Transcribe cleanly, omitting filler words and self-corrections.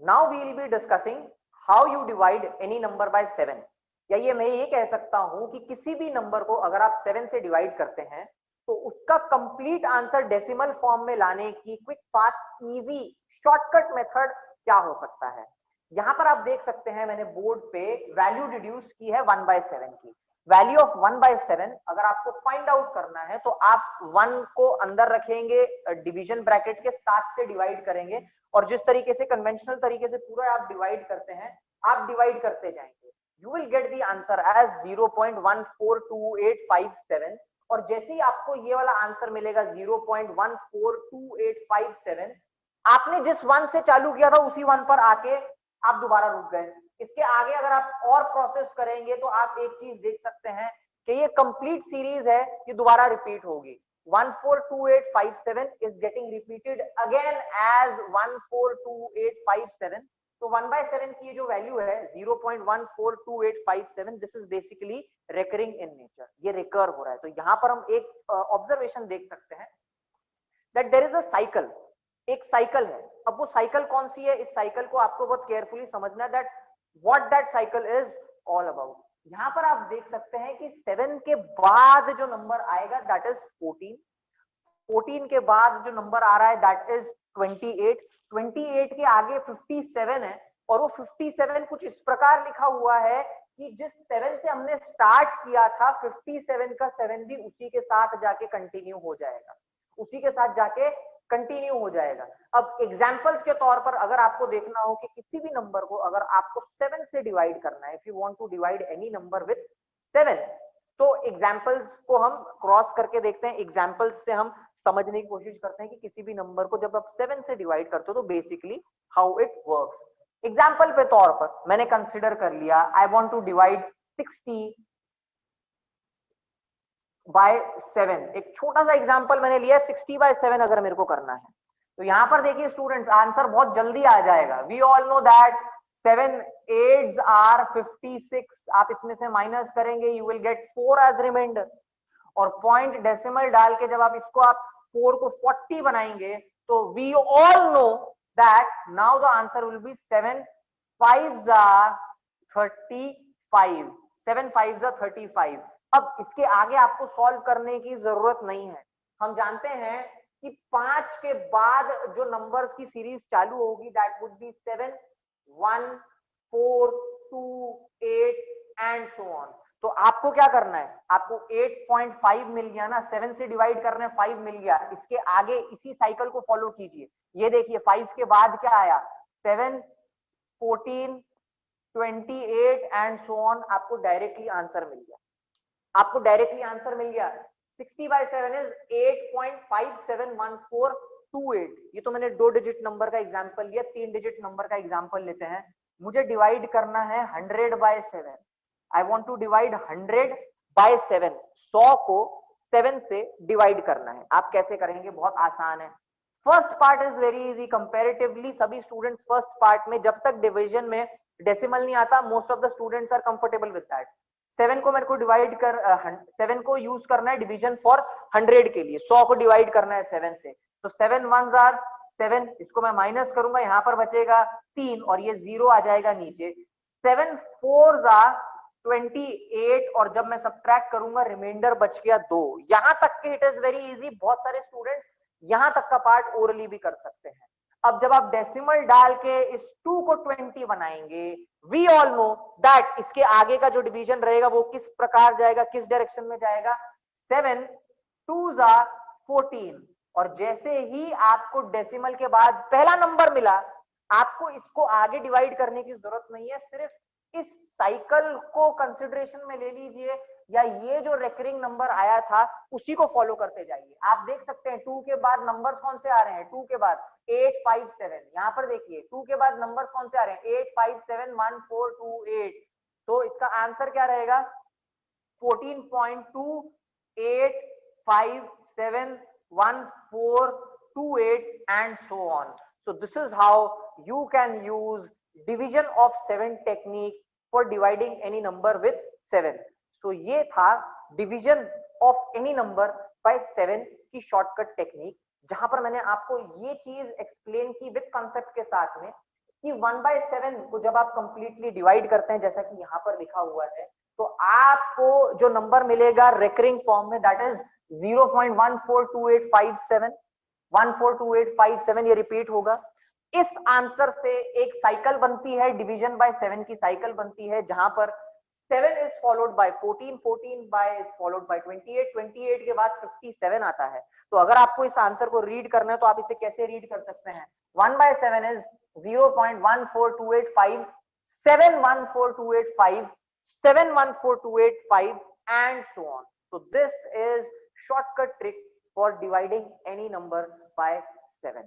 Now we will be discussing how you divide any number by 7। या ये मैं ये कह सकता हूं कि किसी भी नंबर को अगर आप 7 से डिवाइड करते हैं तो उसका कंप्लीट आंसर डेसिमल फॉर्म में लाने की quick fast easy shortcut method क्या हो सकता है। यहां पर आप देख सकते हैं मैंने बोर्ड पे वैल्यू डिड्यूस की है 1/7 की। वैल्यू ऑफ 1/7 अगर आपको फाइंड आउट करना है तो आप 1 को अंदर रखेंगे, डिवीजन ब्रैकेट के 7 से डिवाइड करेंगे और जिस तरीके से कन्वेंशनल तरीके से पूरा आप डिवाइड करते हैं आप डिवाइड करते जाएंगे। You will get the answer as 0.142857 और जैसे ही आपको ये वाला आंसर मिलेगा 0.142857, आपने जिस 1 से चालू किया था उसी 1 पर आके आप दोबारा रुक गए। इसके आगे अगर आप और प्रोसेस करेंगे तो आप एक चीज देख सकते हैं कि ये कंप्लीट सीरीज है, ये दोबारा रिपीट होगी। 142857 is getting repeated again as 142857। तो 1/7 की ये जो वैल्यू है 0.142857, this is basically recurring in nature, ये रिकर हो रहा है। तो यहां पर हम एक ऑब्जर्वेशन देख सकते हैं that there is a cycle, एक साइकिल है। अब वो साइकिल कौन सी है, इस साइकिल को आपको बहुत केयरफुली समझना है that what that cycle is all about. यहां पर आप देख सकते हैं कि 7 के बाद जो नंबर आएगा दैट इज 14, 14 के बाद जो नंबर आ रहा है दैट इज 28, 28 के आगे 57 है और वो 57 कुछ इस प्रकार लिखा हुआ है कि जिस 7 से हमने स्टार्ट किया था 57 का 7 भी उसी के साथ जाके कंटिन्यू हो जाएगा, उसी के साथ जाके कंटिन्यू हो जाएगा। अब एग्जांपल्स के तौर पर अगर आपको देखना हो कि किसी भी नंबर को अगर आपको 7 से डिवाइड करना है, if you want to divide any number with 7, तो एग्जांपल्स को हम क्रॉस करके देखते हैं। एग्जांपल्स से हम समझने की कोशिश करते हैं कि किसी भी नंबर को जब आप 7 से डिवाइड करते हो तो basically how it works. Example के तौर पर मैंने कंसीडर कर लिया I want to divide 60 by 7। एक छोटा सा एग्जांपल मैंने लिया 60/7 अगर मेरे को करना है तो यहां पर देखिए स्टूडेंट्स आंसर बहुत जल्दी आ जाएगा। We all know that 7 8s are 56, आप इसमें से माइनस करेंगे you will get 4 as reminder और पॉइंट डेसिमल डाल के जब आप इसको आप 4 को 40 बनाएंगे तो we all know that now the answer will be 7 5s are 35, 7 5s are 35। अब इसके आगे आपको सॉल्व करने की जरूरत नहीं है, हम जानते हैं कि 5 के बाद जो नंबर्स की सीरीज चालू होगी that would be 7 1 4 2 8 and so on. तो आपको क्या करना है, आपको 8.5 मिल गया ना, 7 से डिवाइड करने 5 मिल गया, इसके आगे इसी साइकिल को फॉलो कीजिए। ये देखिए 5 के बाद क्या आया 7 14 28 एंड सो ऑन, आपको डायरेक्टली आंसर मिल गया, आपको डायरेक्टली आंसर मिल गया। 60/7 इज 8.571428। ये तो मैंने 2 डिजिट नंबर का एग्जांपल लिया, 3 डिजिट नंबर का एग्जांपल लेते हैं। मुझे डिवाइड करना है 100/7। आई वांट टू डिवाइड 100/7, 100 को 7 से डिवाइड करना है। आप कैसे करेंगे, बहुत आसान है। First part is very easy comparatively. सभी स्टूडेंट्स फर्स्ट पार्ट में जब तक डिवीजन में डेसिमल नहीं आता most of the students are comfortable with that. 7 को मेरे को डिवाइड कर 7 को यूज करना है डिवीजन फॉर 100 के लिए, 100 को डिवाइड करना है 7 से। तो 7 1s आर 7, इसको मैं माइनस करूंगा, यहाँ पर बचेगा 3 और ये 0 आ जाएगा नीचे। 7 4s आर 28 और जब मैं सब्ट्रैक्ट करूंगा रिमाइंडर बच गया 2। यहां तक के इट इज वेरी इजी, बहुत सारे स्टूडेंट्स यहां तक का पार्ट ओरली भी कर सकते हैं। अब जब आप डेसिमल डाल के इस 2 को 20 बनाएंगे वी ऑल नो दैट इसके आगे का जो डिवीजन रहेगा वो किस प्रकार जाएगा, किस डायरेक्शन में जाएगा। 7 2s आर 14 और जैसे ही आपको डेसिमल के बाद पहला नंबर मिला आपको इसको आगे डिवाइड करने की जरूरत नहीं है, सिर्फ इस साइकिल को कंसिडरेशन में ले लीजिए या ये जो रेकरिंग नंबर आया था उसी को फॉलो करते जाइए। आप देख सकते हैं 2 के बाद नंबर कौन से आ रहे हैं, 2 के बाद 8 5 7, यहां पर देखिए 2 के बाद नंबर कौन से आ रहे हैं 8 5 7 1 4 2 8। तो इसका आंसर क्या रहेगा 14.28571428 and so on. So this is how you can use division of 7 technique for dividing any number with 7. So ये था division of any number by 7 की shortcut technique, जहां पर मैंने आपको ये चीज एक्सप्लेन की विद कॉन्सेप्ट के साथ में कि 1/7 को जब आप कंप्लीटली डिवाइड करते हैं जैसा कि यहाँ पर लिखा हुआ है, तो आपको जो नंबर मिलेगा रेकरिंग फॉर्म में दैट इज 0.142857, 142857 ये रिपीट होगा। इस आंसर से एक साइकिल बनती है, डिवीजन बाय 7 की साइकिल बनती है, जहां पर 7 is followed by 14, 14 by followed by 28, 28 के बाद 57 आता है। तो अगर आपको इस आंसर को रीड करना है तो आप इसे कैसे रीड कर सकते हैं? 1/7 is 0.14285, 71428, 71428 and so on. So this is shortcut trick for dividing any number by 7.